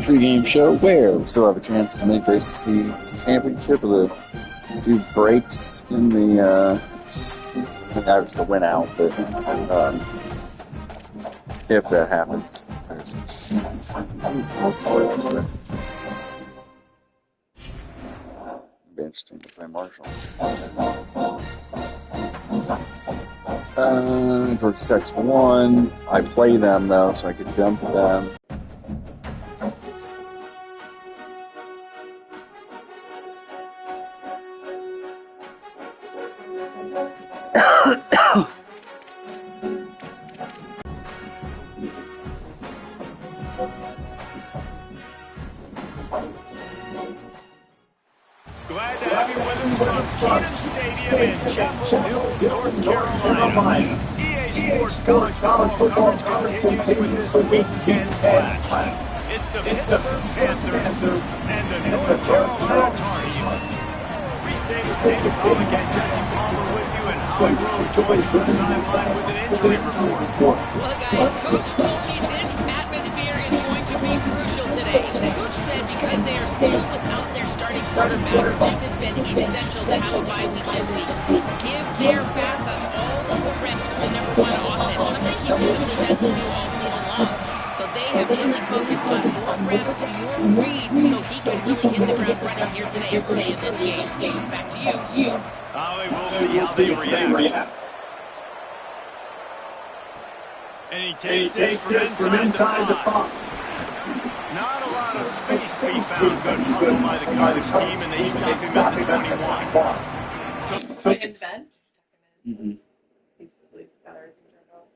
pregame show where we still have a chance to make this the championship with a few breaks in the average to win out, but if that happens, there's be interesting to play Marshall. Georgia Tech's 1. I play them though, so I could jump them. Glad to have you with us from Pitt Stadium in Chapel Hill, North Carolina. EA Sports College Football coverage continues with this weekend clash. It's the Pittsburgh Panthers and the North Carolina Tar Heels. Restate the state of Colin and Jesse Palmer with you, and Holly Rowe joins from the sideline with an injury report. Well, guys, Coach told me this atmosphere is going to be crucial today. Coach said because they are still without their starting quarterback, this has been essential to have a bye week this week. Give their backup all of the reps for the number 1 offense, something he typically doesn't do all season long. So they have really focused on more reps and more reads so he can really hit the ground running here today and play in this game. Back to you. Holly, we'll see how they react. And he takes this from inside the 5. Not a lot of space to be found. Good hustle by the coverage team, and they stop him at the 21. So in bed? Mm-hmm. He's asleep. Got everything turned off.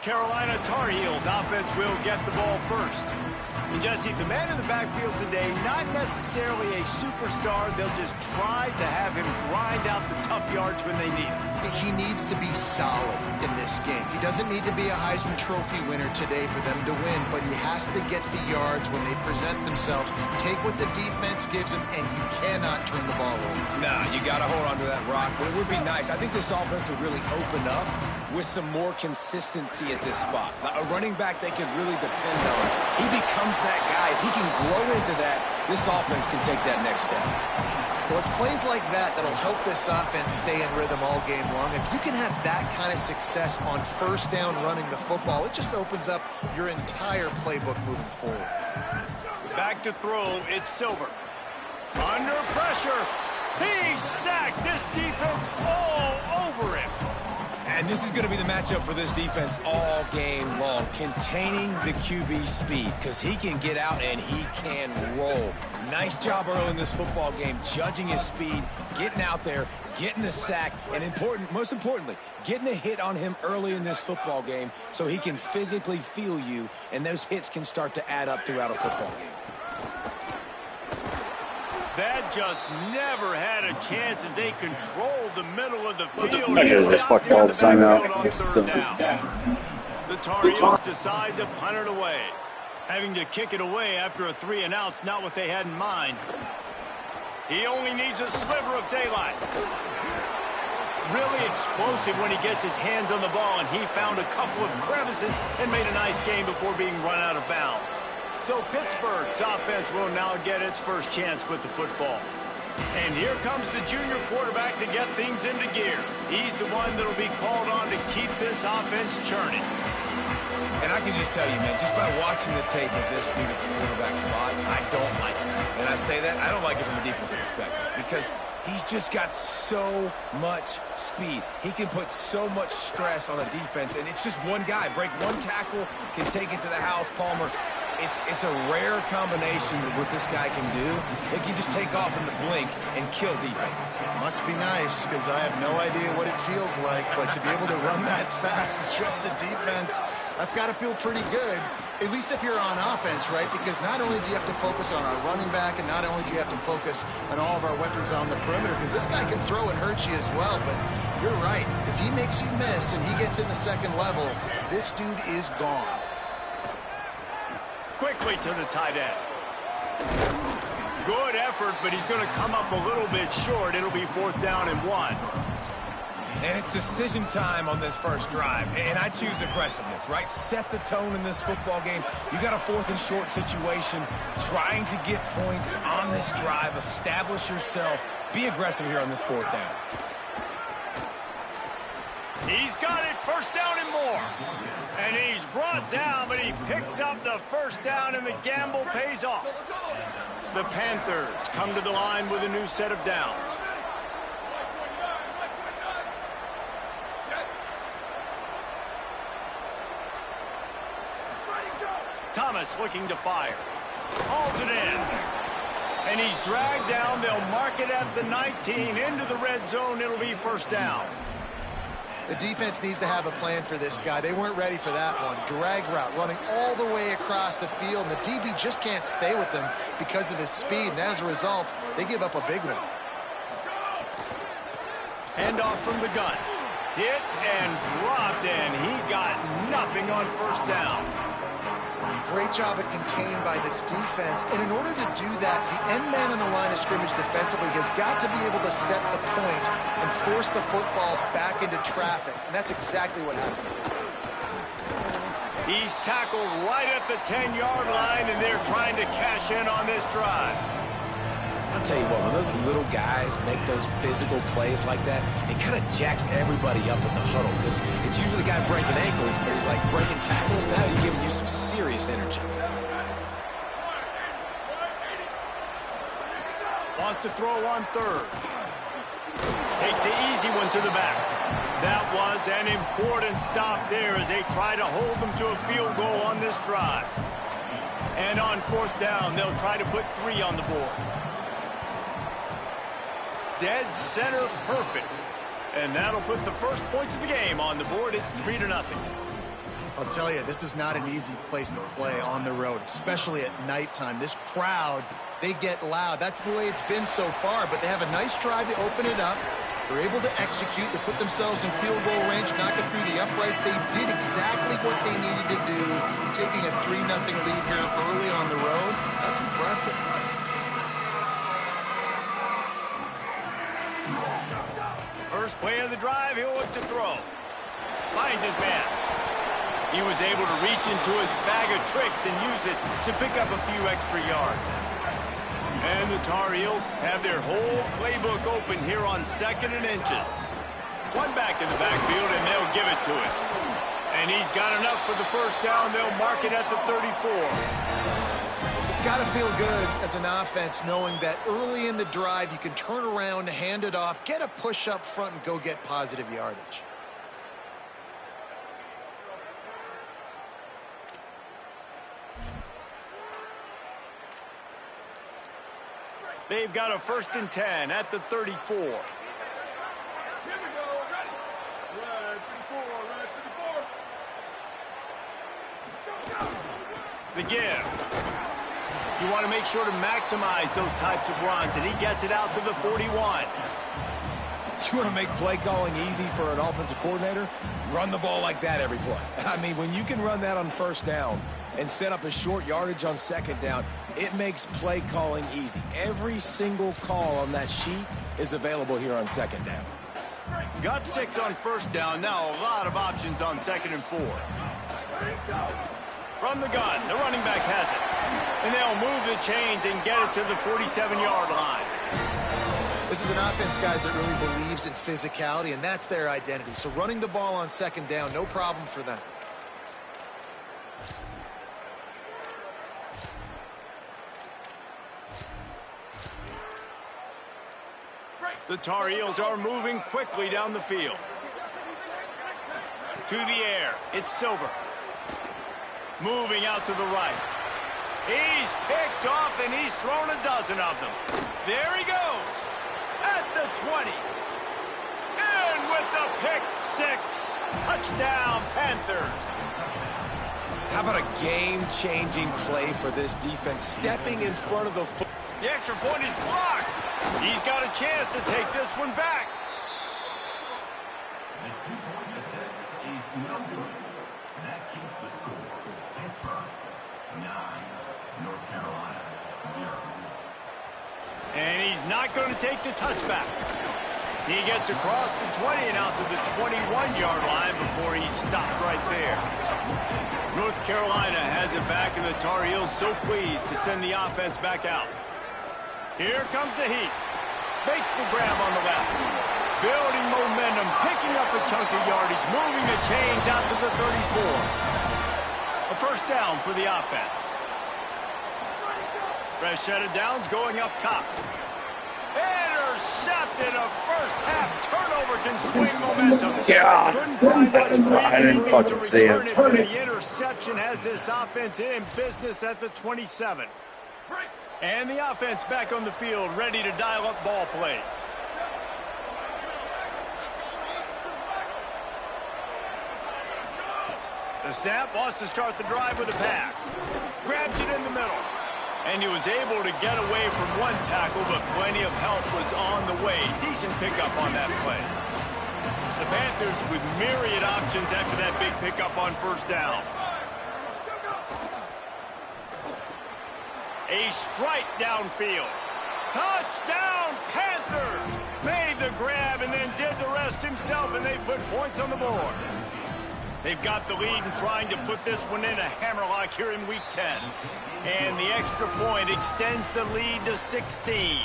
Carolina Tar Heels offense will get the ball first. And Jesse, the man in the backfield today, not necessarily a superstar. They'll just try to have him grind out the tough yards when they need it. He needs to be solid in this game. He doesn't need to be a Heisman Trophy winner today for them to win, but he has to get the yards when they present themselves. Take what the defense gives him, and you cannot turn the ball over. Nah, you got to hold on to that rock, but it would be nice. I think this offense would really open up with some more consistency at this spot. A running back they could really depend on. He becomes that guy. If he can grow into that, this offense can take that next step. Well, it's plays like that that'll help this offense stay in rhythm all game long. If you can have that kind of success on first down running the football, it just opens up your entire playbook moving forward. Back to throw, it's Silver. Under pressure. He's sacked. This defense all over him. And this is going to be the matchup for this defense all game long. Containing the QB speed, because he can get out and he can roll. Nice job early in this football game, judging his speed, getting out there, getting the sack, and most importantly, getting a hit on him early in this football game so he can physically feel you, and those hits can start to add up throughout a football game. That just never had a chance as they controlled the middle of the field. I hear this fuck ball timeout. The Tar Heels decide to punt it away. Having to kick it away after a 3-and-out's not what they had in mind. He only needs a sliver of daylight. Really explosive when he gets his hands on the ball, and he found a couple of crevices and made a nice game before being run out of bounds. So Pittsburgh's offense will now get its first chance with the football. And here comes the junior quarterback to get things into gear. He's the one that will be called on to keep this offense churning. And I can just tell you, man, just by watching the tape of this dude at the quarterback spot, I don't like it. And I say that, I don't like it from a defensive perspective because he's just got so much speed. He can put so much stress on a defense, and it's just one guy. Break one tackle, can take it to the house, Palmer. It's a rare combination of what this guy can do. He can just take off in the blink and kill defenses. Must be nice, because I have no idea what it feels like, but to be able to run that fast and stretch the defense, that's got to feel pretty good, at least if you're on offense, right? Because not only do you have to focus on our running back, and not only do you have to focus on all of our weapons on the perimeter, because this guy can throw and hurt you as well, but you're right. If he makes you miss and he gets in the second level, this dude is gone. quickly to the tight end. Good effort, but he's going to come up a little bit short. It'll be 4th down and 1. And it's decision time on this first drive. And I choose aggressiveness, right? Set the tone in this football game. You got a 4th and short situation. Trying to get points on this drive. Establish yourself. Be aggressive here on this 4th down. He's got it, 1st down and more. And he's brought down, but he picks up the 1st down, and the gamble pays off. The Panthers come to the line with a new set of downs. Thomas looking to fire. Hauls it in. And he's dragged down. They'll mark it at the 19. Into the red zone. It'll be 1st down. The defense needs to have a plan for this guy. They weren't ready for that one. Drag route, running all the way across the field. And the DB just can't stay with him because of his speed. And as a result, they give up a big one. Handoff from the gun. Hit and dropped, and he got nothing on 1st down. Great job at contained by this defense. And in order to do that, the end man on the line of scrimmage defensively has got to be able to set the point and force the football back into traffic. And that's exactly what happened. He's tackled right at the 10-yard line, and they're trying to cash in on this drive. I'll tell you what, when those little guys make those physical plays like that, it kind of jacks everybody up in the huddle because it's usually the guy breaking ankles, but he's like breaking tackles. Now he's giving you some serious energy. Wants to throw on 3rd. Takes the easy one to the back. That was an important stop there as they try to hold them to a field goal on this drive. And on 4th down, they'll try to put 3 on the board. Dead center perfect. And that'll put the first points of the game on the board. It's 3-0. I'll tell you, this is not an easy place to play on the road, especially at nighttime. This crowd, they get loud. That's the way it's been so far, but they have a nice drive to open it up. They're able to execute, to put themselves in field goal range, knock it through the uprights. They did exactly what they needed to do, taking a 3-0 lead here early on the road. That's impressive. First play of the drive, he'll look to throw. Finds his man. He was able to reach into his bag of tricks and use it to pick up a few extra yards. And the Tar Heels have their whole playbook open here on 2nd and inches. One back in the backfield, and they'll give it to him. And he's got enough for the 1st down. They'll mark it at the 34. It's got to feel good as an offense knowing that early in the drive you can turn around, hand it off, get a push up front, and go get positive yardage. They've got a 1st and 10 at the 34. Here we go, ready. Red 34. The give. You want to make sure to maximize those types of runs, and he gets it out to the 41. You want to make play calling easy for an offensive coordinator? Run the ball like that every play. I mean, when you can run that on 1st down and set up a short yardage on 2nd down, it makes play calling easy. Every single call on that sheet is available here on 2nd down. Got 6 on 1st down. Now a lot of options on 2nd and 4. From the gun, the running back has it. And they'll move the chains and get it to the 47-yard line. This is an offense, guys, that really believes in physicality, and that's their identity. So running the ball on 2nd down, no problem for them. The Tar Heels are moving quickly down the field. To the air, it's Silver. Moving out to the right. He's picked off, and he's thrown a dozen of them. There he goes. At the 20. And with the pick 6. Touchdown, Panthers. How about a game-changing play for this defense, stepping in front of the foot? The extra point is blocked. He's got a chance to take this one back. The 2-point attempt is no good. That keeps the score. Pittsburgh And he's not going to take the touchback. He gets across the 20 and out to the 21-yard line before he's stopped right there. North Carolina has it back, and the Tar Heels so pleased to send the offense back out. Here comes the heat. Makes the grab on the left. Building momentum, picking up a chunk of yardage, moving the chains out to the 34. A first down for the offense. Fresh set of downs going up top. Intercepted. A first-half turnover can swing momentum. Yeah. Couldn't find much I didn't fucking see it. The interception has this offense in business at the 27. And the offense back on the field, ready to dial up ball plays. The snap wants to start the drive with a pass. Grabs it in the middle. And he was able to get away from one tackle, but plenty of help was on the way. Decent pickup on that play. The Panthers with myriad options after that big pickup on first down. A strike downfield. Touchdown, Panthers! Made the grab and then did the rest himself, and they put points on the board. They've got the lead and trying to put this one in a hammerlock here in Week 10. And the extra point extends the lead to 16.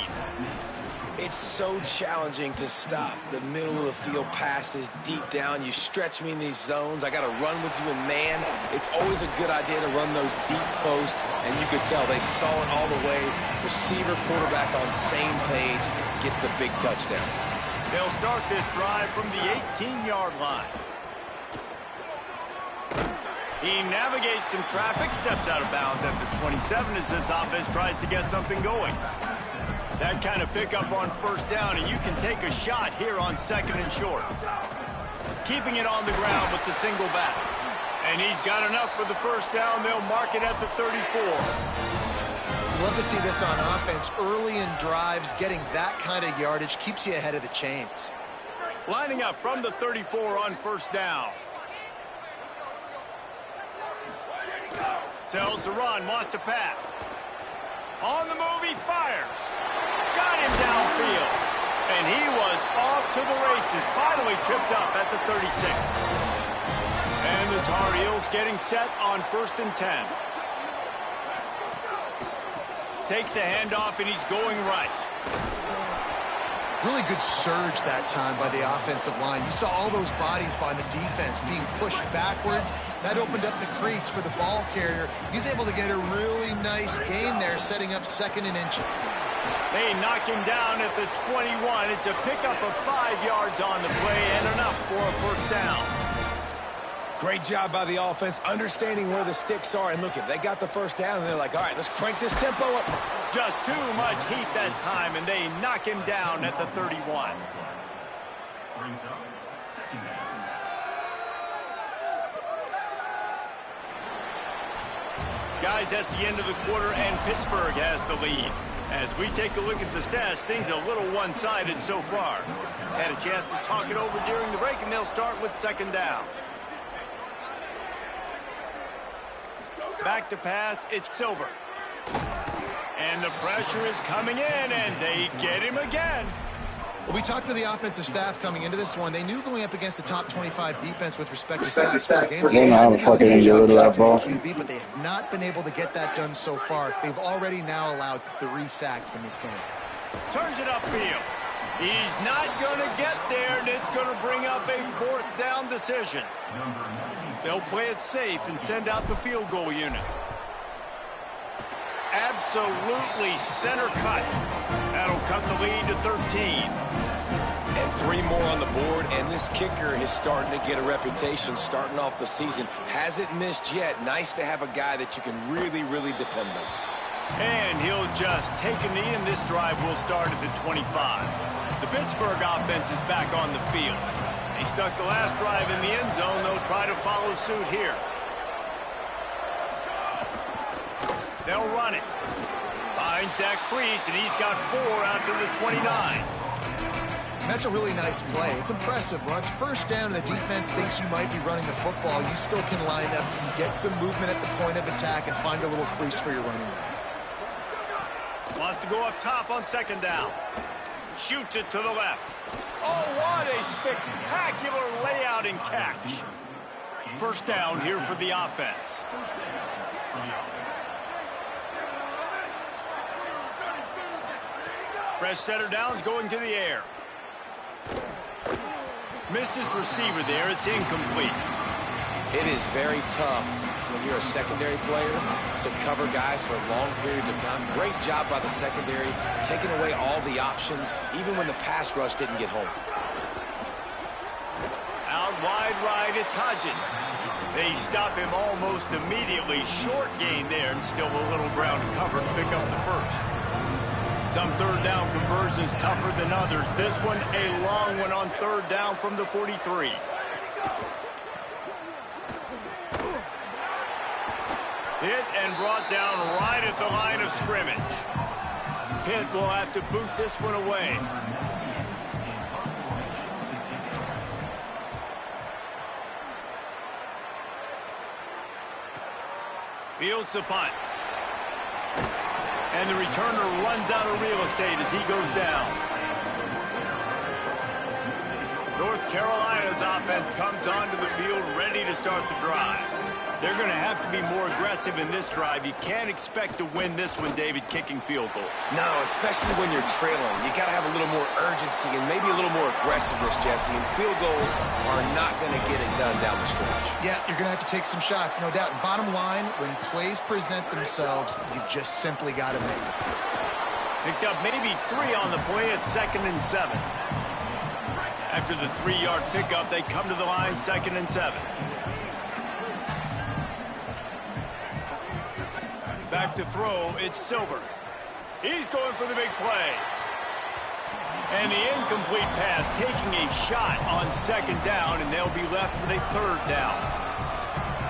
It's so challenging to stop the middle of the field passes deep down. You stretch me in these zones. I got to run with you in man. It's always a good idea to run those deep posts, and you could tell they saw it all the way. Receiver, quarterback on same page, gets the big touchdown. They'll start this drive from the 18-yard line. He navigates some traffic, steps out of bounds at the 27 as this offense tries to get something going. That kind of pickup on first down, and you can take a shot here on second and short. Keeping it on the ground with the single back. And he's got enough for the first down. They'll mark it at the 34. Love to see this on offense. Early in drives, getting that kind of yardage keeps you ahead of the chains. Lining up from the 34 on first down. Tells to run, wants to pass. On the move, he fires. Got him downfield. And he was off to the races. Finally tripped up at the 36. And the Tar Heels getting set on 1st and 10. Takes the handoff, and he's going right. Really good surge that time by the offensive line. You saw all those bodies by the defense being pushed backwards. That opened up the crease for the ball carrier. He's able to get a really nice gain there, setting up 2nd and inches. They knock him down at the 21. It's a pickup of 5 yards on the play and enough for a first down. Great job by the offense, understanding where the sticks are. And look, they got the first down, and they're like, all right, let's crank this tempo up. Just too much heat that time, and they knock him down at the 31. Guys, that's the end of the quarter, and Pittsburgh has the lead. As we take a look at the stats, things a little one-sided so far. Had a chance to talk it over during the break, and they'll start with 2nd down. Back to pass, it's Silver. And the pressure is coming in, and they get him again. Well, we talked to the offensive staff coming into this one. They knew going up against the top 25 defense with respect to sacks per game. They know how to fucking get rid of that ball. QB, but they have not been able to get that done so far. They've already now allowed 3 sacks in this game. Turns it upfield. He's not going to get there, and it's going to bring up a 4th down decision. They'll play it safe and send out the field goal unit. Absolutely center cut. That'll cut the lead to 13. And 3 more on the board, and this kicker is starting to get a reputation starting off the season. Hasn't missed yet. Nice to have a guy that you can really, really depend on. And he'll just take a knee, and this drive will start at the 25. The Pittsburgh offense is back on the field. They stuck the last drive in the end zone. They'll try to follow suit here. They'll run it. Finds that crease, and he's got 4 out to the 29. And that's a really nice play. It's impressive. When it's first down and the defense thinks you might be running the football, you still can line up, get some movement at the point of attack, and find a little crease for your running back. Wants to go up top on second down. Shoots it to the left. Oh, what a spectacular layout and catch. First down here for the offense. Fresh setter downs going to the air. Missed his receiver there. It's incomplete. It is very tough when you're a secondary player to cover guys for long periods of time. Great job by the secondary, taking away all the options, even when the pass rush didn't get home. Out wide right, it's Hodges. They stop him almost immediately. Short gain there, and still a little ground to cover to pick up the first. Some third down conversions tougher than others. This one, a long one on third down from the 43. Hit and brought down right at the line of scrimmage. Pitt will have to boot this one away. Fields the punt. And the returner runs out of real estate as he goes down. North Carolina's offense comes onto the field ready to start the drive. They're going to have to be more aggressive in this drive. You can't expect to win this one, David, kicking field goals. No, especially when you're trailing. You got to have a little more urgency and maybe a little more aggressiveness, Jesse. And field goals are not going to get it done down the stretch. Yeah, you're going to have to take some shots, no doubt. Bottom line, when plays present themselves, you've just simply got to make them. Picked up maybe 3 on the play at 2nd and 7. After the 3-yard pickup, they come to the line 2nd and 7. Back to throw, it's Silver. He's going for the big play. And the incomplete pass, taking a shot on 2nd down, and they'll be left with a 3rd down.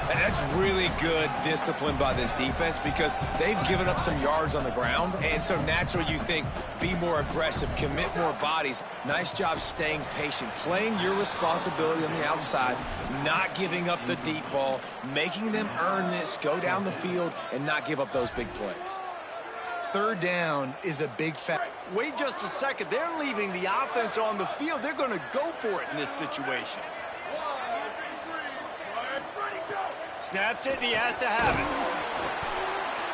And that's really good discipline by this defense because they've given up some yards on the ground. And so naturally you think, be more aggressive, commit more bodies. Nice job staying patient, playing your responsibility on the outside, not giving up the deep ball, making them earn this, go down the field, and not give up those big plays. 3rd down is a big fact. Wait just a second. They're leaving the offense on the field. They're going to go for it in this situation. Snaps it, and he has to have it.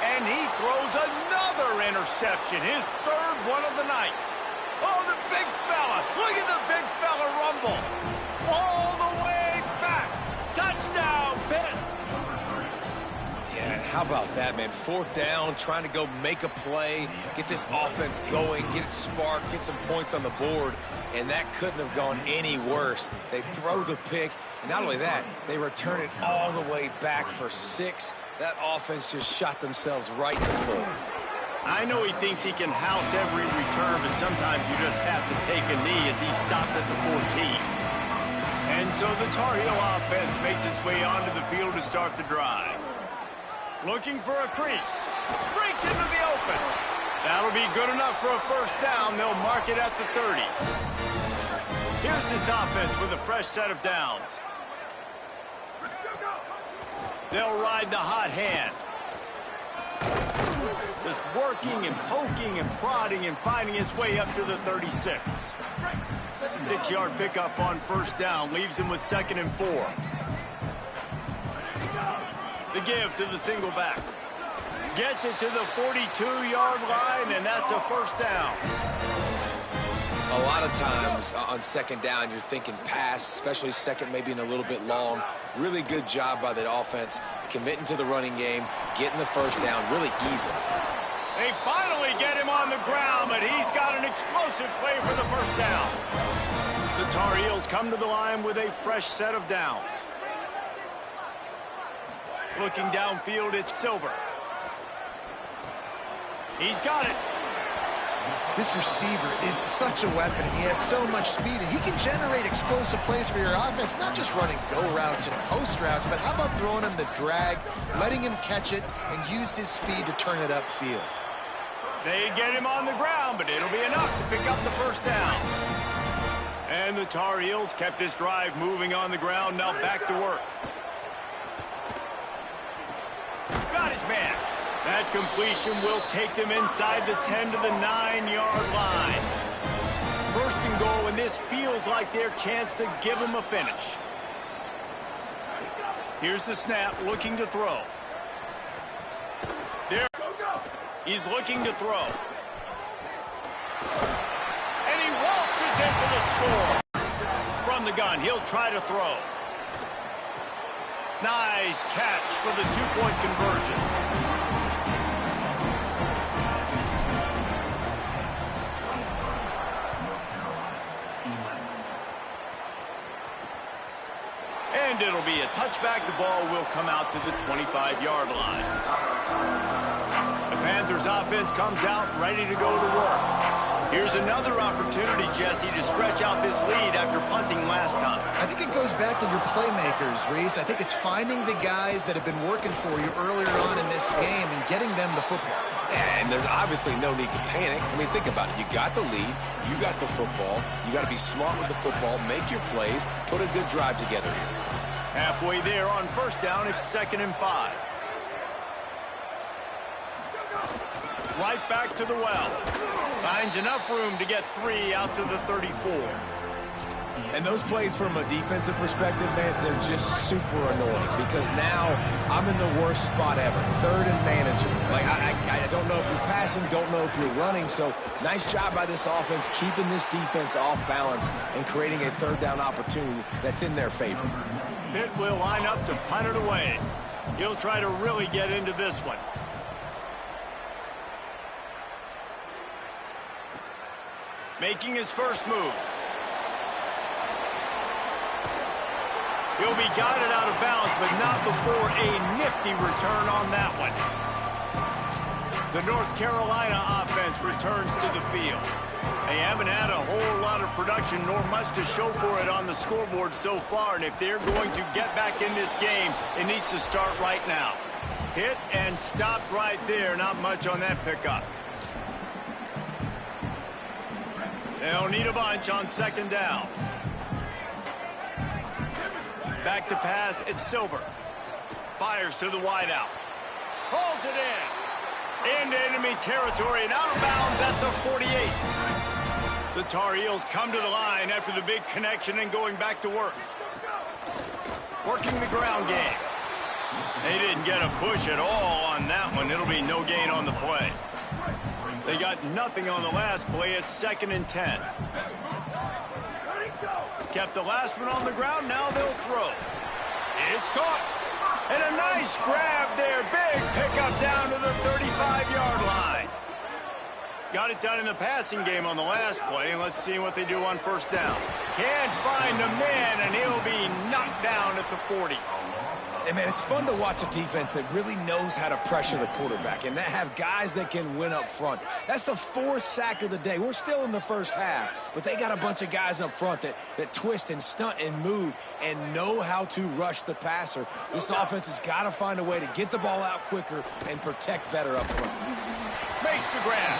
And he throws another interception, his 3rd one of the night. Oh, the big fella. Look at the big fella rumble. All the way back. Touchdown, Pitt. Yeah, and how about that, man? 4th down, trying to go make a play, get this offense going, get it sparked, get some points on the board, and that couldn't have gone any worse. They throw the pick, and not only that, they return it all the way back for 6. That offense just shot themselves right in the foot. I know he thinks he can house every return, but sometimes you just have to take a knee as he stopped at the 14. And so the Tar Heel offense makes its way onto the field to start the drive. Looking for a crease. Breaks into the open. That'll be good enough for a 1st down. They'll mark it at the 30. Here's this offense with a fresh set of downs. They'll ride the hot hand. Just working and poking and prodding and finding his way up to the 36. 6-yard pickup on 1st down leaves him with 2nd and 4. The give to the single back. Gets it to the 42-yard line, and that's a 1st down. A lot of times on 2nd down, you're thinking pass, especially 2nd, maybe in a little bit long. Really good job by the offense, committing to the running game, getting the 1st down really easily. They finally get him on the ground, but he's got an explosive play for the 1st down. The Tar Heels come to the line with a fresh set of downs. Looking downfield, it's Silver. He's got it. This receiver is such a weapon. He has so much speed, and he can generate explosive plays for your offense, not just running go routes and post routes, but how about throwing him the drag, letting him catch it, and use his speed to turn it upfield. They get him on the ground, but it'll be enough to pick up the 1st down. And the Tar Heels kept this drive moving on the ground. Now back to work. Got his man. That completion will take them inside the 10 to the 9-yard line. First and goal, and this feels like their chance to give them a finish. Here's the snap, looking to throw. There. He's looking to throw. And he waltzes in for the score. From the gun, he'll try to throw. Nice catch for the two-point conversion. And it'll be a touchback. The ball will come out to the 25-yard line. The Panthers offense comes out ready to go to work. Here's another opportunity, Jesse, to stretch out this lead after punting last time. I think it goes back to your playmakers, Reese. I think it's finding the guys that have been working for you earlier on in this game and getting them the football. Yeah, and there's obviously no need to panic. I mean, think about it. You got the lead. You got the football. You got to be smart with the football. Make your plays. Put a good drive together here. Halfway there on first down, it's 2nd and 5. Right back to the well. Finds enough room to get 3 out to the 34. And those plays from a defensive perspective, man, they're just super annoying because now I'm in the worst spot ever. 3rd and manageable. Like, I don't know if you're passing, don't know if you're running. So nice job by this offense keeping this defense off balance and creating a 3rd down opportunity that's in their favor. Pitt will line up to punt it away. He'll try to really get into this one. Making his first move. He'll be guided out of bounds, but not before a nifty return on that one. The North Carolina offense returns to the field. They haven't had a whole lot of production, nor much to show for it on the scoreboard so far, and if they're going to get back in this game, it needs to start right now. Hit and stopped right there. Not much on that pickup. They'll need a bunch on 2nd down. Back to pass, it's Silver. Fires to the wideout. Pulls it in. Into enemy territory and out of bounds at the 48. The Tar Heels come to the line after the big connection and going back to work. Working the ground game. They didn't get a push at all on that one. It'll be no gain on the play. They got nothing on the last play. It's 2nd and 10. Kept the last one on the ground. Now they'll throw. It's caught. And a nice grab there. Big pickup down to the 35-yard line. Got it done in the passing game on the last play. And let's see what they do on first down. Can't find a man, and he'll be knocked down at the 40. Hey, man, it's fun to watch a defense that really knows how to pressure the quarterback and that have guys that can win up front. That's the 4th sack of the day. We're still in the first half, but they got a bunch of guys up front that twist and stunt and move and know how to rush the passer. This offense has got to find a way to get the ball out quicker and protect better up front. Makes the grab.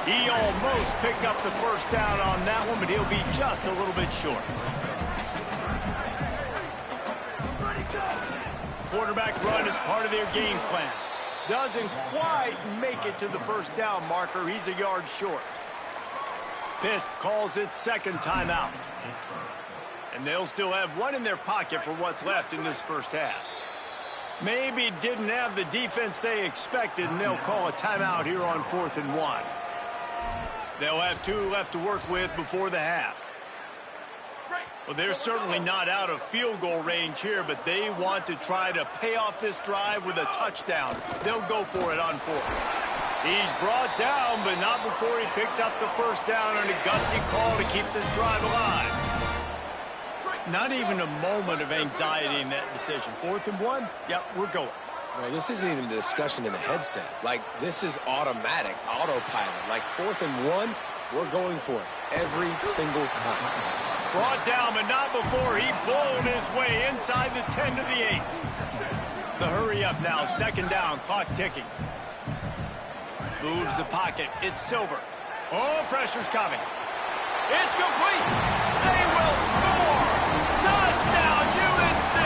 He almost picked up the first down on that one, but he'll be just a little bit short. Quarterback run is part of their game plan. Doesn't quite make it to the first down marker. He's a yard short. Pitt calls it 2nd timeout. And they'll still have one in their pocket for what's left in this first half. Maybe didn't have the defense they expected, and they'll call a timeout here on 4th and 1. They'll have 2 left to work with before the half. Well, they're certainly not out of field goal range here, but they want to try to pay off this drive with a touchdown. They'll go for it on 4th. He's brought down, but not before he picks up the first down on a gutsy call to keep this drive alive. Not even a moment of anxiety in that decision. 4th and 1? Yep, we're going. Well, this isn't even a discussion in the headset. Like, this is automatic, autopilot. Like, 4th and 1, we're going for it every single time. Brought down, but not before he bowled his way inside the 10 to the 8. The hurry up now, 2nd down, clock ticking. Moves the pocket, it's Silver. Oh, pressure's coming. It's complete. They will score. Touchdown, UNC.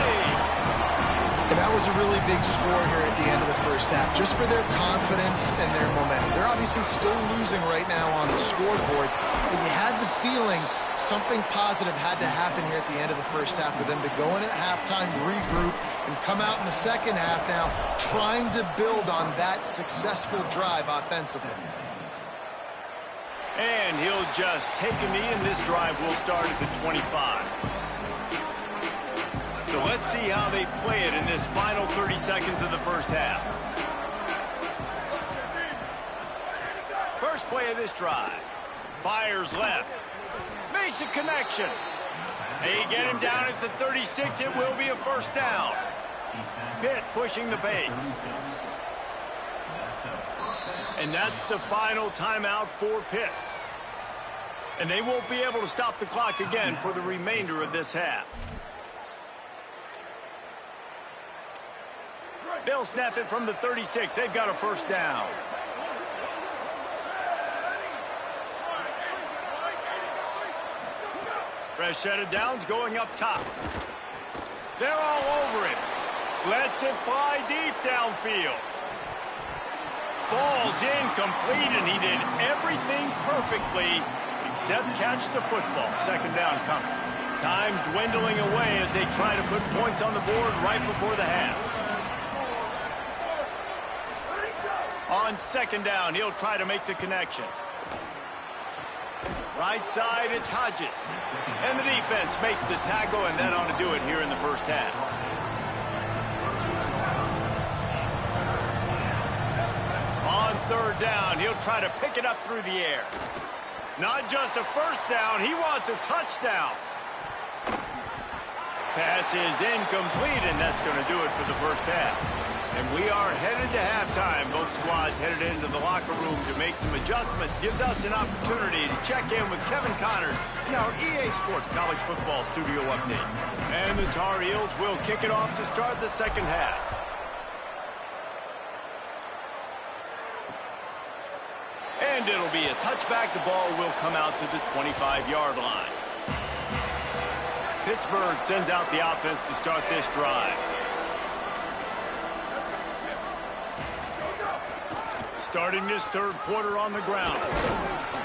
And that was a really big score here at the end of the first half, just for their confidence and their momentum. They're obviously still losing right now on the scoreboard, but you had the feeling something positive had to happen here at the end of the first half for them to go in at halftime, regroup, and come out in the second half now trying to build on that successful drive offensively. And he'll just take a knee, and this drive will start at the 25. So let's see how they play it in this final 30 seconds of the first half. First play of this drive. Fires left. Makes a connection. They get him down at the 36. It will be a first down. Pitt pushing the pace. And that's the final timeout for Pitt. And they won't be able to stop the clock again for the remainder of this half. They'll snap it from the 36. They've got a first down. Fresh set of downs going up top. They're all over it. Lets it fly deep downfield. Falls incomplete, and he did everything perfectly except catch the football. Second down coming. Time dwindling away as they try to put points on the board right before the half. On second down, he'll try to make the connection. Right side, it's Hodges. And the defense makes the tackle, and that ought to do it here in the first half. On third down, he'll try to pick it up through the air. Not just a first down, he wants a touchdown. Pass is incomplete, and that's going to do it for the first half. And we are headed to halftime. Both squads headed into the locker room to make some adjustments. Gives us an opportunity to check in with Kevin Connors in our EA Sports College Football Studio Update. And the Tar Heels will kick it off to start the second half. And it'll be a touchback. The ball will come out to the 25-yard line. Pittsburgh sends out the offense to start this drive. Starting this third quarter on the ground.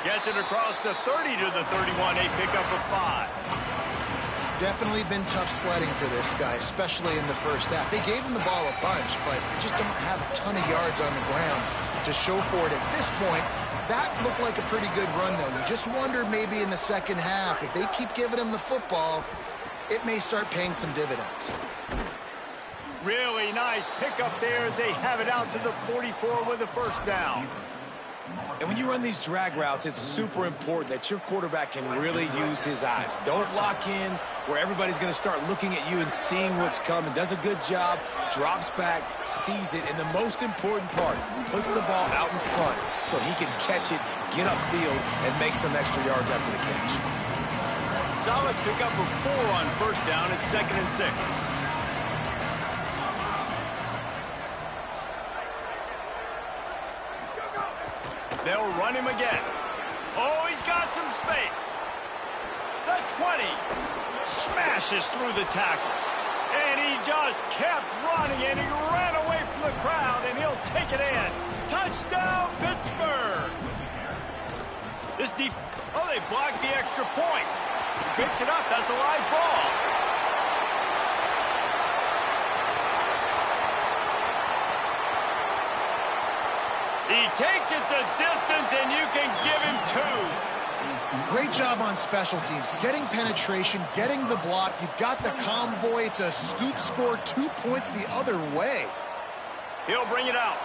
Gets it across the 30 to the 31. A pickup of 5. Definitely been tough sledding for this guy, especially in the first half. They gave him the ball a bunch, but they just don't have a ton of yards on the ground to show for it at this point. That looked like a pretty good run, though. You just wonder maybe in the second half, if they keep giving him the football, it may start paying some dividends. Really nice pickup there as they have it out to the 44 with a first down. And when you run these drag routes, it's super important that your quarterback can really use his eyes. Don't lock in where everybody's going to start looking at you and seeing what's coming. Does a good job, drops back, sees it, and the most important part, puts the ball out in front so he can catch it, get upfield, and make some extra yards after the catch. Solid pickup of 4 on first down at 2nd and 6. They'll run him again. Oh, he's got some space. The 20 smashes through the tackle. And he just kept running, and he ran away from the crowd, and he'll take it in. Touchdown, Pittsburgh. Oh, they blocked the extra point. Picks it up. That's a live ball. He takes it the distance, and you can give him 2. Great job on special teams. Getting penetration, getting the block. You've got the convoy. It's a scoop score, 2 points the other way. He'll bring it out.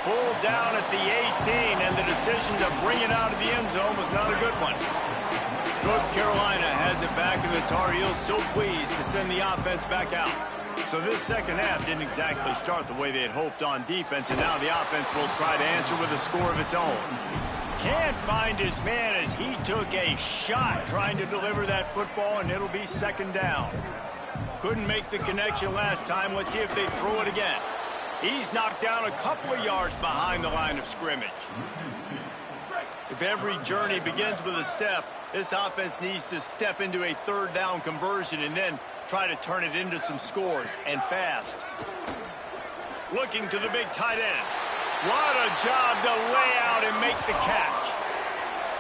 Pulled down at the 18, and the decision to bring it out of the end zone was not a good one. North Carolina has it back, and the Tar Heels so pleased to send the offense back out. So this second half didn't exactly start the way they had hoped on defense, and now the offense will try to answer with a score of its own. Can't find his man as he took a shot trying to deliver that football, and it'll be second down. Couldn't make the connection last time. Let's see if they throw it again. He's knocked down a couple of yards behind the line of scrimmage. If every journey begins with a step, this offense needs to step into a third down conversion and then try to turn it into some scores, and fast. Looking to the big tight end. What a job to lay out and make the catch.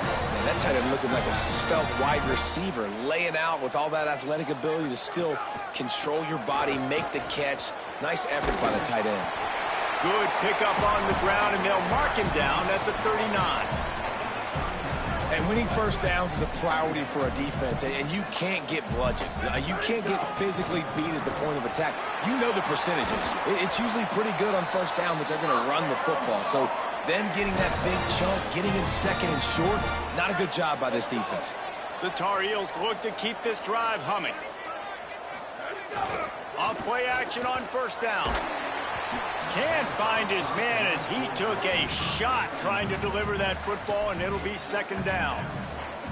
Man, that tight end looking like a svelte wide receiver, laying out with all that athletic ability to still control your body, make the catch. Nice effort by the tight end. Good pickup on the ground, and they'll mark him down at the 39. And winning first downs is a priority for a defense, and you can't get bludgeoned. You can't get physically beat at the point of attack. You know the percentages. It's usually pretty good on first down that they're going to run the football. So them getting that big chunk, getting in second and short, not a good job by this defense. The Tar Heels look to keep this drive humming. Off play action on first down. Can't find his man as he took a shot trying to deliver that football, and it'll be second down.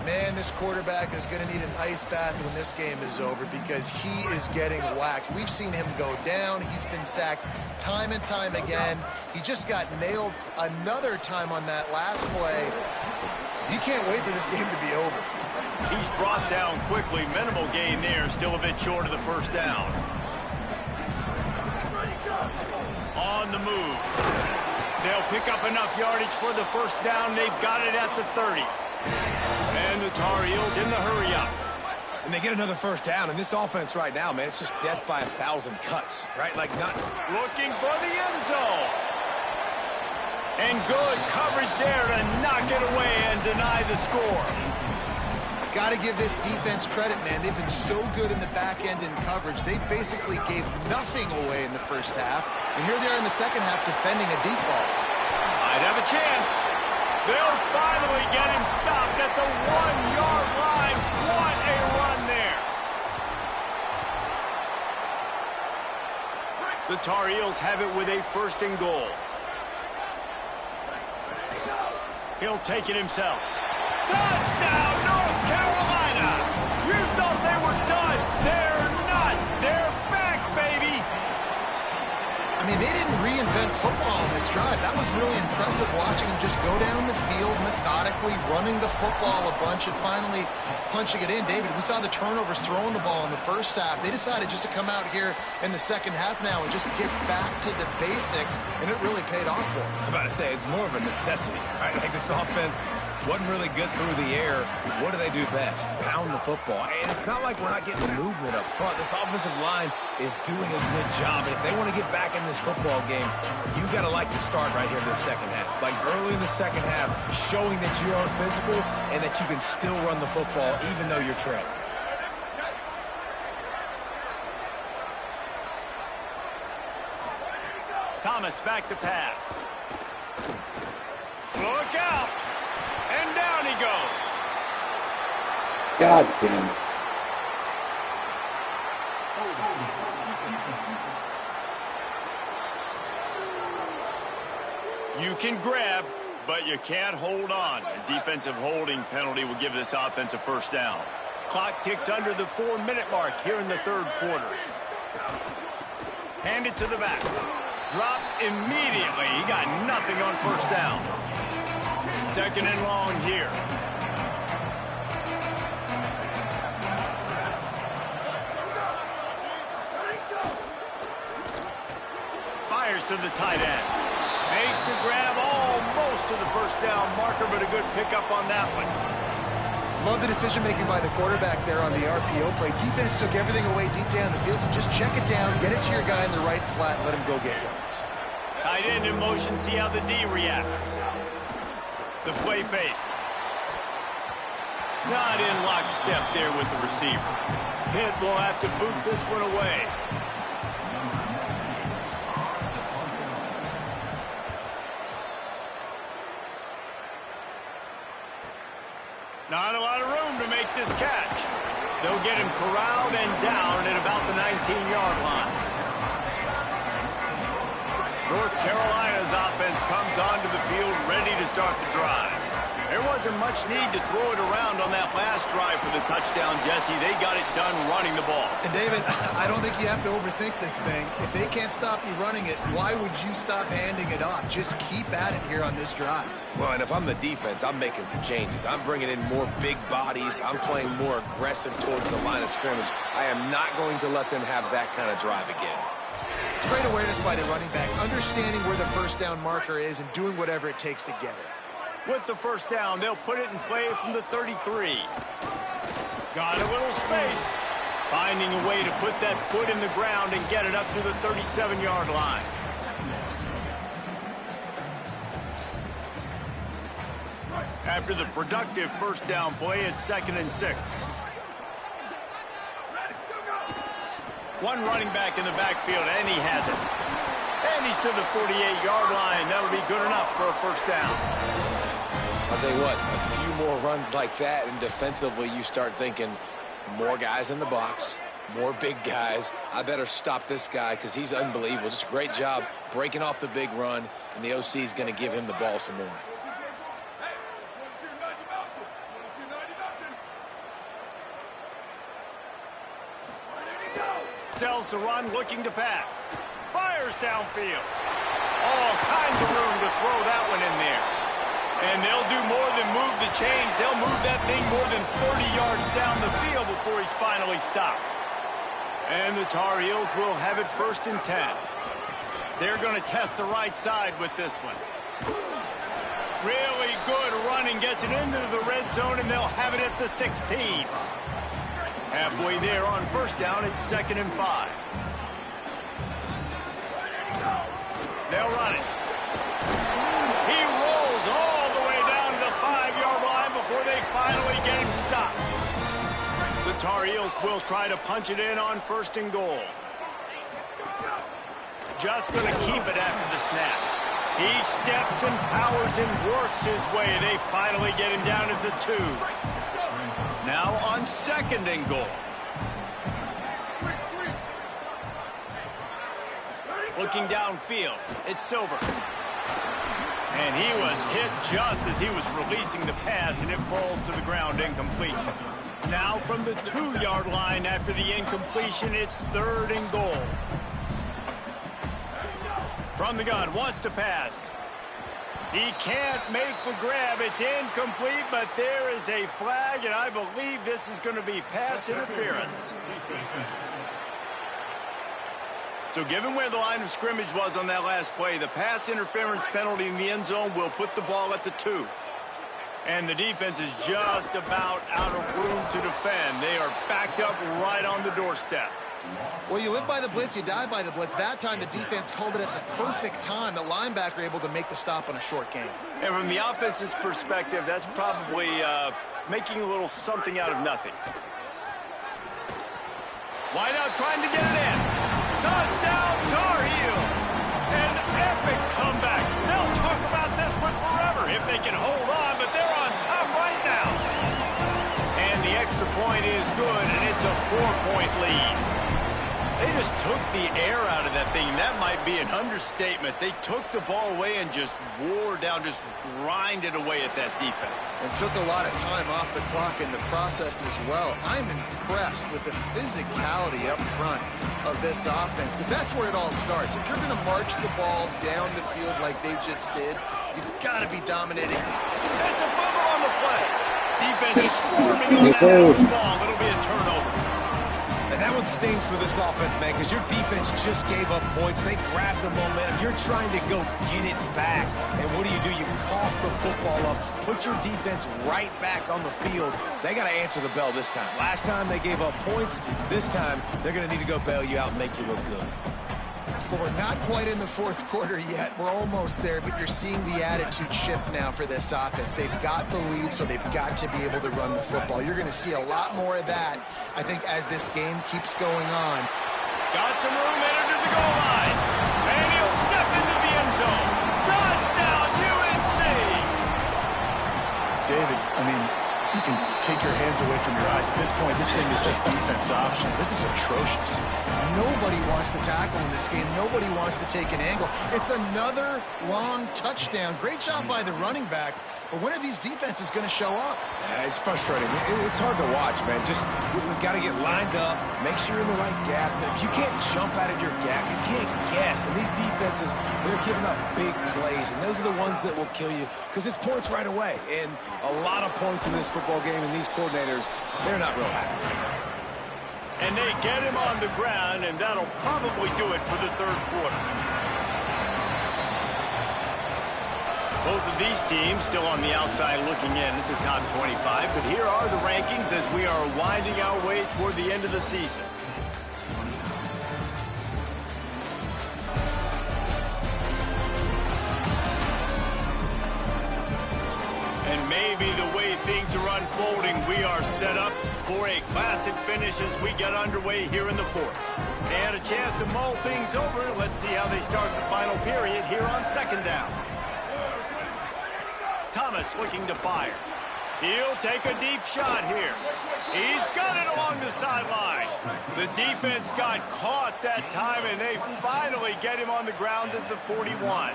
Man, this quarterback is going to need an ice bath when this game is over because he is getting whacked. We've seen him go down. He's been sacked time and time again. He just got nailed another time on that last play. You can't wait for this game to be over. He's brought down quickly. Minimal gain there. Still a bit short of the first down. On the move. They'll pick up enough yardage for the first down. They've got it at the 30. And the Tar Heels in the hurry up. And they get another first down. And this offense right now, man, it's just death by 1,000 cuts, right? Like not looking for the end zone. And good coverage there to knock it away and deny the score. Got to give this defense credit, man. They've been so good in the back end in coverage. They basically gave nothing away in the first half. And here they are in the second half defending a deep ball. Might have a chance. They'll finally get him stopped at the 1-yard line. What a run there. The Tar Heels have it with a first and goal. He'll take it himself. Touchdown, North Carolina! You thought they were done. They're not. They're back, baby. I mean, they didn't reinvent football on this drive. That was really impressive watching them just go down the field methodically, running the football a bunch and finally punching it in. David, we saw the turnovers throwing the ball in the first half. They decided just to come out here in the second half now and just get back to the basics, and it really paid off for them. I'm about to say, it's more of a necessity, right? Like this offense wasn't really good through the air. What do they do best? Pound the football. And it's not like we're not getting the movement up front. This offensive line is doing a good job. And if they want to get back in this football game, you got to like the start right here in this second half. Like early in the second half, showing that you are physical and that you can still run the football even though you're trailing. Thomas back to pass. Look out! And down he goes. God damn it. You can grab, but you can't hold on. A defensive holding penalty will give this offense a first down. Clock ticks under the 4-minute mark here in the third quarter. Hand it to the back. Dropped immediately. He got nothing on first down. Second and long here. Fires to the tight end. Makes the grab almost to the first down marker, but a good pickup on that one. Love the decision-making by the quarterback there on the RPO play. Defense took everything away deep down the field, so just check it down, get it to your guy in the right flat, and let him go get yards. Tight end in motion, see how the D reacts. The play fake. Not in lockstep there with the receiver. Pitt will have to boot this one away. Not a lot of room to make this catch. They'll get him corralled and down at about the 19-yard line. North Carolina's offense comes onto the field ready to start the drive. There wasn't much need to throw it around on that last drive for the touchdown, Jesse. They got it done running the ball. And David, I don't think you have to overthink this thing. If they can't stop you running it, why would you stop handing it off? Just keep at it here on this drive. Well, and if I'm the defense, I'm making some changes. I'm bringing in more big bodies. I'm playing more aggressive towards the line of scrimmage. I am not going to let them have that kind of drive again. It's great awareness by the running back, understanding where the first down marker is and doing whatever it takes to get it. With the first down, they'll put it in play from the 33. Got a little space. Finding a way to put that foot in the ground and get it up to the 37-yard line. After the productive first down play, it's 2nd and 6. One running back in the backfield, and he has it. And he's to the 48-yard line. That'll be good enough for a first down. I'll tell you what, a few more runs like that, and defensively you start thinking more guys in the box, more big guys. I better stop this guy because he's unbelievable. Just a great job breaking off the big run, and the OC is going to give him the ball some more. Sells to run, looking to pass. Fires downfield. All kinds of room to throw that one in there. And they'll do more than move the chains. They'll move that thing more than 30 yards down the field before he's finally stopped. And the Tar Heels will have it 1st and 10. They're going to test the right side with this one. Really good running, gets it into the red zone, and they'll have it at the 16. Halfway there on first down, it's 2nd and 5. They'll run it. He rolls all the way down to the 5-yard line before they finally get him stopped. The Tar Heels will try to punch it in on 1st and goal. Just going to keep it after the snap. He steps and powers and works his way. They finally get him down at the 2. Now on 2nd and goal. Looking downfield, it's Silver. And he was hit just as he was releasing the pass, and it falls to the ground incomplete. Now from the 2-yard line after the incompletion, it's 3rd and goal. From the gun, wants to pass. He can't make the grab. It's incomplete, but there is a flag, and I believe this is going to be pass interference. So given where the line of scrimmage was on that last play, the pass interference penalty in the end zone will put the ball at the 2. And the defense is just about out of room to defend. They are backed up right on the doorstep. Well, you live by the blitz, you die by the blitz. That time, the defense called it at the perfect time. The linebacker able to make the stop on a short gain. And from the offense's perspective, that's probably making a little something out of nothing. Wide out trying to get it in. Touchdown, Tar Heels. An epic comeback. They'll talk about this one forever if they can hold on, but they're on top right now. And the extra point is good, and it's a 4-point lead. They just took the air out of that thing. That might be an understatement. They took the ball away and just wore down, just grinded away at that defense. And took a lot of time off the clock in the process as well. I'm impressed with the physicality up front of this offense, because that's where it all starts. If you're going to march the ball down the field like they just did, you've got to be dominating. It's a fumble on the play. Defense is swarming on that ball. It'll be a turnover. And that one stings for this offense, man, because your defense just gave up points. They grabbed the momentum. You're trying to go get it back. And what do? You cough the football up, put your defense right back on the field. They got to answer the bell this time. Last time they gave up points. This time they're going to need to go bail you out and make you look good. Well, we're not quite in the 4th quarter yet. We're almost there, but you're seeing the attitude shift now for this offense. They've got the lead, so they've got to be able to run the football. You're going to see a lot more of that, I think, as this game keeps going on. Got some room, entered the goal line. And he'll step into the end zone. Touchdown, UNC! David, I mean, you can take your hands away from your eyes. At this point, this thing is just defense option. This is atrocious. Nobody wants to tackle in this game. Nobody wants to take an angle. It's another long touchdown. Great job by the running back, But when are these defenses going to show up? Yeah, it's frustrating. It's hard to watch, man. Just, we've got to get lined up, make sure you're in the right gap. If you can't jump out of your gap, you can't guess. And these defenses, they're giving up big plays, and those are the ones that will kill you because it's points right away. And a lot of points in this football game, and these coordinators, they're not real happy right now. And they get him on the ground, and that'll probably do it for the third quarter. Both of these teams still on the outside looking in at the top 25, but here are the rankings as we are winding our way toward the end of the season. And maybe the way things are unfolding, we are set up for a classic finish as we get underway here in the fourth. They had a chance to mull things over. Let's see how they start the final period here on second down. Thomas looking to fire. He'll take a deep shot here. He's got it along the sideline. The defense got caught that time, and they finally get him on the ground at the 41.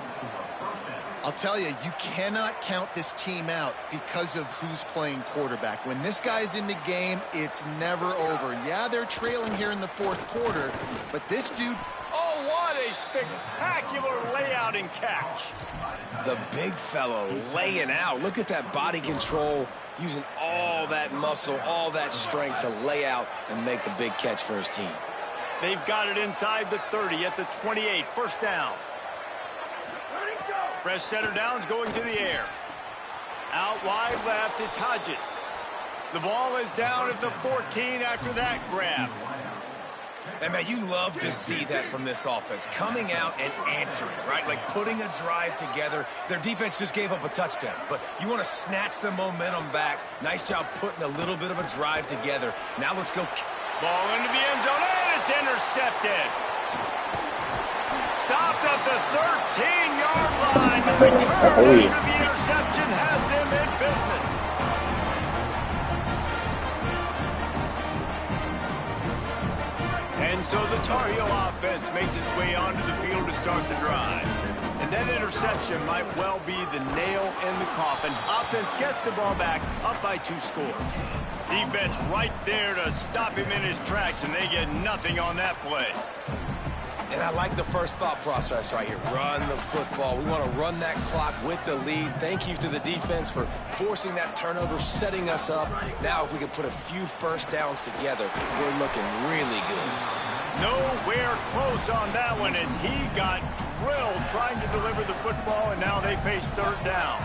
I'll tell you, you cannot count this team out because of who's playing quarterback. When this guy's in the game, it's never over. Yeah, they're trailing here in the fourth quarter, but this dude... Oh, what a spectacular layout and catch. The big fellow laying out. Look at that body control, using all that muscle, all that strength to lay out and make the big catch for his team. They've got it inside the 30 at the 28. First down. Fresh center down's going to the air. Out wide left, it's Hodges. The ball is down at the 14 after that grab. And, man, you love to see that from this offense. Coming out and answering, right? Like putting a drive together. Their defense just gave up a touchdown, but you want to snatch the momentum back. Nice job putting a little bit of a drive together. Now let's go. Ball into the end zone, and it's intercepted. Stopped at the 13-yard line. The return after the interception has them in business. And so the Tar Heel offense makes its way onto the field to start the drive. And that interception might well be the nail in the coffin. Offense gets the ball back, up by 2 scores. Defense right there to stop him in his tracks, and they get nothing on that play. And I like the first thought process right here. Run the football. We want to run that clock with the lead. Thank you to the defense for forcing that turnover, setting us up. Now if we can put a few first downs together, we're looking really good. Nowhere close on that one as he got drilled trying to deliver the football, and now they face third down.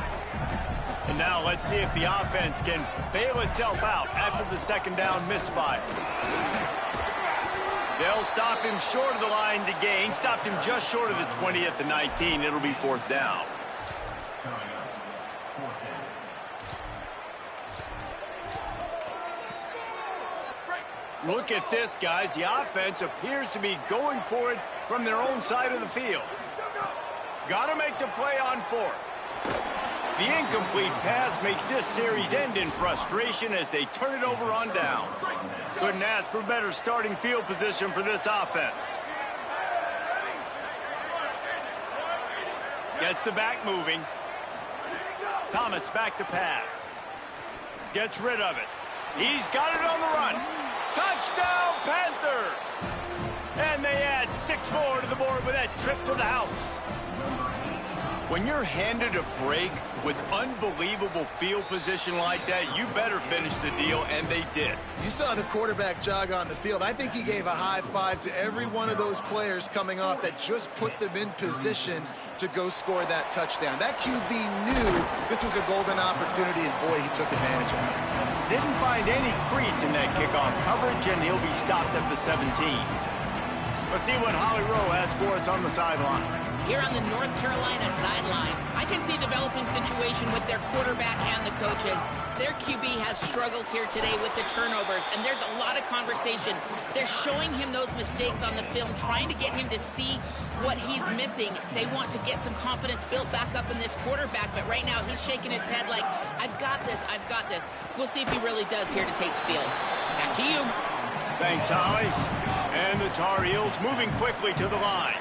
And now let's see if the offense can bail itself out after the second down misfire. They'll stop him short of the line to gain. Stopped him just short of the 20 at the 19. It'll be fourth down. Look at this, guys. The offense appears to be going for it from their own side of the field. Got to make the play on fourth. The incomplete pass makes this series end in frustration as they turn it over on downs. Couldn't ask for better starting field position for this offense. Gets the back moving. Thomas back to pass. Gets rid of it. He's got it on the run. Touchdown, Panthers! And they add 6 more to the board with that trip to the house. When you're handed a break with unbelievable field position like that, you better finish the deal, and they did. You saw the quarterback jog on the field. I think he gave a high five to every one of those players coming off that just put them in position to go score that touchdown. That QB knew this was a golden opportunity, and boy, he took advantage of it. Didn't find any crease in that kickoff coverage, and he'll be stopped at the 17. Let's see what Holly Rowe has for us on the sideline. Here on the North Carolina sideline, I can see a developing situation with their quarterback and the coaches. Their QB has struggled here today with the turnovers, and there's a lot of conversation. They're showing him those mistakes on the film, trying to get him to see what he's missing. They want to get some confidence built back up in this quarterback, but right now he's shaking his head like, I've got this, I've got this. We'll see if he really does here to take the field. Back to you. Thanks, Holly. And the Tar Heels moving quickly to the line.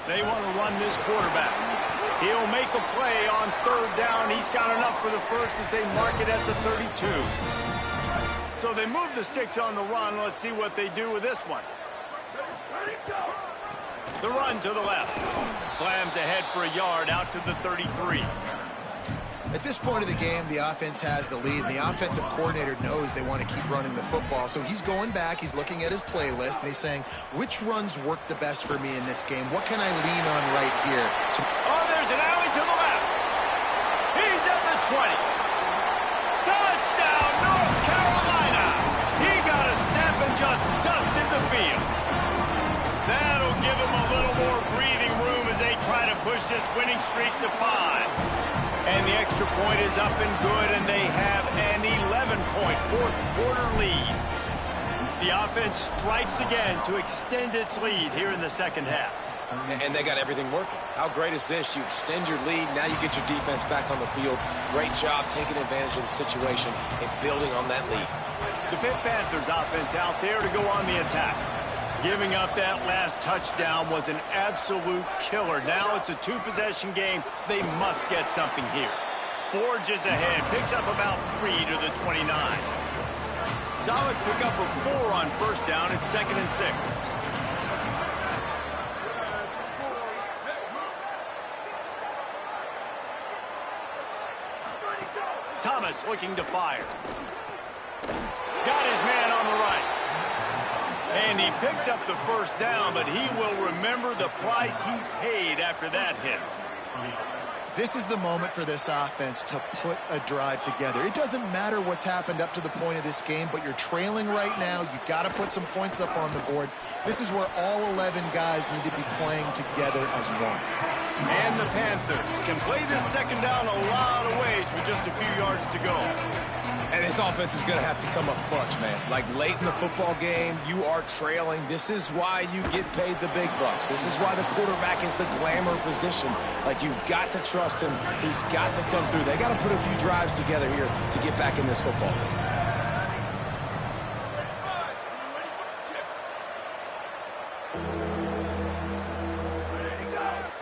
They want to run this quarterback. He'll make a play on third down. He's got enough for the first as they mark it at the 32. So they move the sticks on the run. Let's see what they do with this one. The run to the left. Slams ahead for a yard out to the 33. At this point of the game, the offense has the lead, and the offensive coordinator knows they want to keep running the football. So he's going back, he's looking at his playlist, and he's saying, which runs work the best for me in this game? What can I lean on right here? Oh, there's an alley to the left. He's at the 20. Touchdown, North Carolina. He got a step and just dusted the field. That'll give him a little more breathing room as they try to push this winning streak to 5. And the extra point is up and good, and they have an 11-point fourth-quarter lead. The offense strikes again to extend its lead here in the second half. And they got everything working. How great is this? You extend your lead, now you get your defense back on the field. Great job taking advantage of the situation and building on that lead. The Pitt Panthers offense out there to go on the attack. Giving up that last touchdown was an absolute killer. Now it's a two-possession game. They must get something here. Forges ahead, picks up about 3 to the 29. Solid pickup of 4 on first down. It's 2nd and 6. Thomas looking to fire. Got his man on the right. And he picks up the first down, but he will remember the price he paid after that hit. This is the moment for this offense to put a drive together. It doesn't matter what's happened up to the point of this game, but you're trailing right now. You got to put some points up on the board. This is where all 11 guys need to be playing together as one. And the Panthers can play this second down a lot of ways with just a few yards to go. And his offense is going to have to come up clutch, man. Like late in the football game, you are trailing. This is why you get paid the big bucks. This is why the quarterback is the glamour position. Like, you've got to trust him. He's got to come through. They got to put a few drives together here to get back in this football game.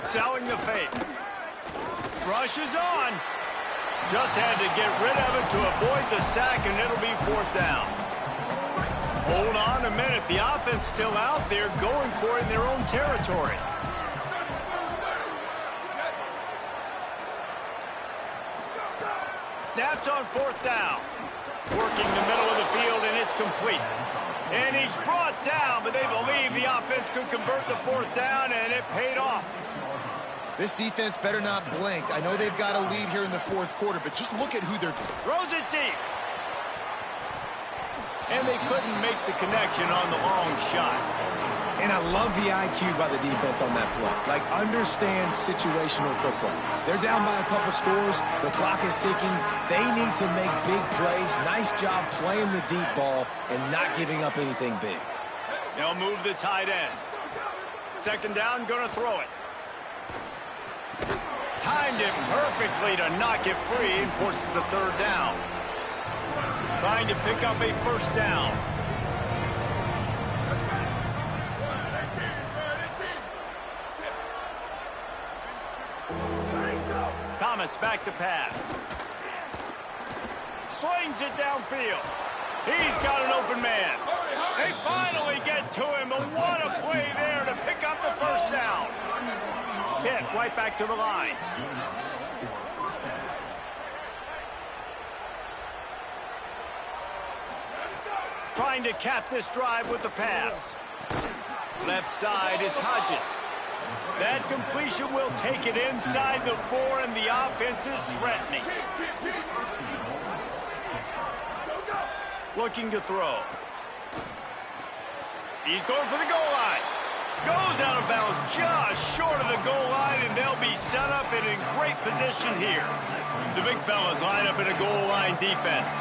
Selling the fake. Rushes on. Just had to get rid of it to avoid the sack, and it'll be 4th down. Hold on a minute. The offense still out there going for it in their own territory. Snaps on 4th down. Working the middle of the field, and it's complete. And he's brought down, but they believe the offense could convert the 4th down, and it paid off. This defense better not blink. I know they've got a lead here in the 4th quarter, but just look at who they're... Throws it deep. And they couldn't make the connection on the long shot. And I love the IQ by the defense on that play. Like, understand situational football. They're down by a couple scores. The clock is ticking. They need to make big plays. Nice job playing the deep ball and not giving up anything big. They'll move the tight end. 2nd down, gonna throw it. Timed it perfectly to knock it free and forces the 3rd down. Trying to pick up a 1st down. Thomas back to pass. Slings it downfield. He's got an open man. They finally get to him, and what a play there to pick up the 1st down. Pitt right back to the line. Trying to cap this drive with the pass. Left side is Hodges. That completion will take it inside the 4, and the offense is threatening. Looking to throw. He's going for the goal line. Goes out of bounds just short of the goal line, and they'll be set up and in great position here. The big fellas line up in a goal line defense.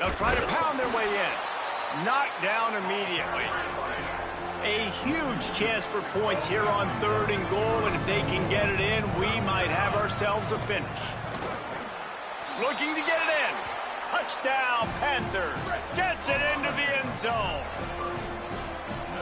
They'll try to pound their way in. Knocked down immediately. A huge chance for points here on 3rd and goal, and if they can get it in, we might have ourselves a finish. Looking to get it in. Touchdown, Panthers. Gets it into the end zone.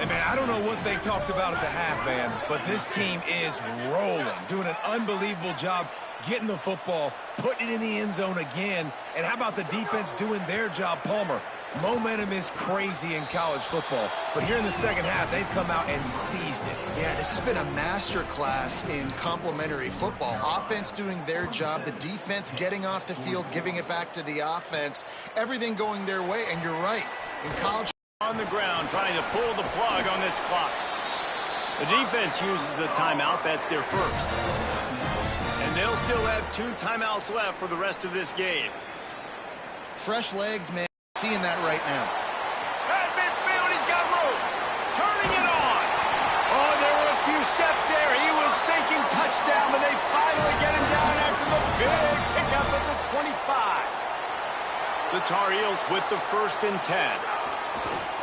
And, man, I don't know what they talked about at the half, man, but this team is rolling, doing an unbelievable job getting the football, putting it in the end zone again. And how about the defense doing their job, Palmer? Momentum is crazy in college football, but here in the second half, they've come out and seized it. Yeah, this has been a masterclass in complementary football. Offense doing their job, the defense getting off the field, giving it back to the offense, everything going their way. And you're right, in college... On the ground, trying to pull the plug on this clock. The defense uses a timeout. That's their first. And they'll still have 2 timeouts left for the rest of this game. Fresh legs, man. Seeing that right now. At midfield, he's got room. Turning it on. Oh, there were a few steps there. He was thinking touchdown, but they finally get him down after the big pickup at the 25. The Tar Heels with the 1st and 10.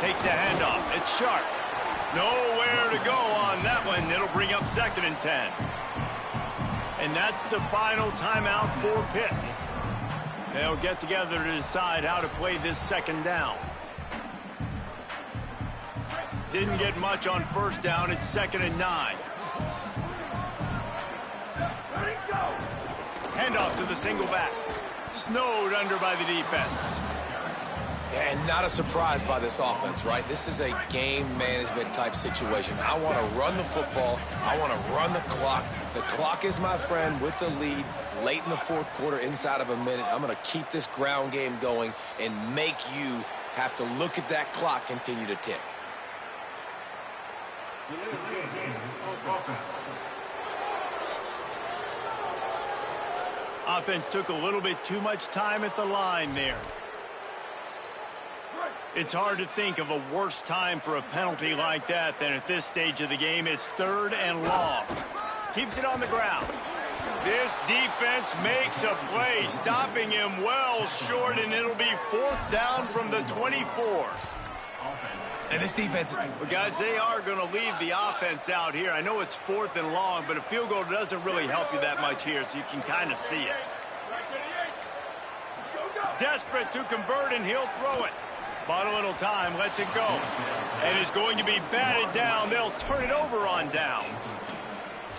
Takes the handoff. It's Sharp. Nowhere to go on that one. It'll bring up 2nd and 10. And that's the final timeout for Pitt. They'll get together to decide how to play this 2nd down. Didn't get much on 1st down. It's 2nd and 9. Handoff to the single back. Snowed under by the defense. And not a surprise by this offense, right? This is a game management type situation. I want to run the football. I want to run the clock. The clock is my friend with the lead late in the 4th quarter, inside of a minute. I'm going to keep this ground game going and make you have to look at that clock continue to tick. Offense took a little bit too much time at the line there. It's hard to think of a worse time for a penalty like that than at this stage of the game. It's 3rd and long. Keeps it on the ground. This defense makes a play, stopping him well short, and it'll be 4th down from the 24. And this defense... Well, guys, they are going to leave the offense out here. I know it's 4th and long, but a field goal doesn't really help you that much here, so you can kind of see it. Desperate to convert, and he'll throw it. Bought a little time, lets it go. And is going to be batted down. They'll turn it over on downs.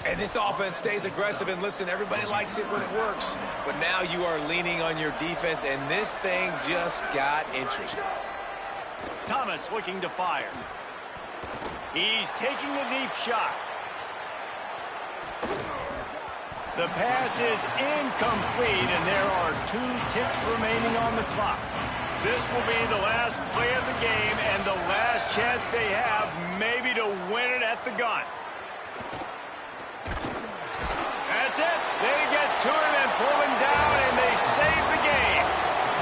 And this offense stays aggressive. And listen, everybody likes it when it works. But now you are leaning on your defense, and this thing just got interesting. Thomas looking to fire. He's taking the deep shot. The pass is incomplete, and there are 2 ticks remaining on the clock. This will be the last play of the game and the last chance they have maybe to win it at the gun. That's it. They get to him and pull him down, and they save the game.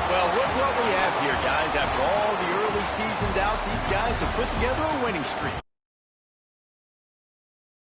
Well, look what we have here, guys. After all the early season doubts, these guys have put together a winning streak.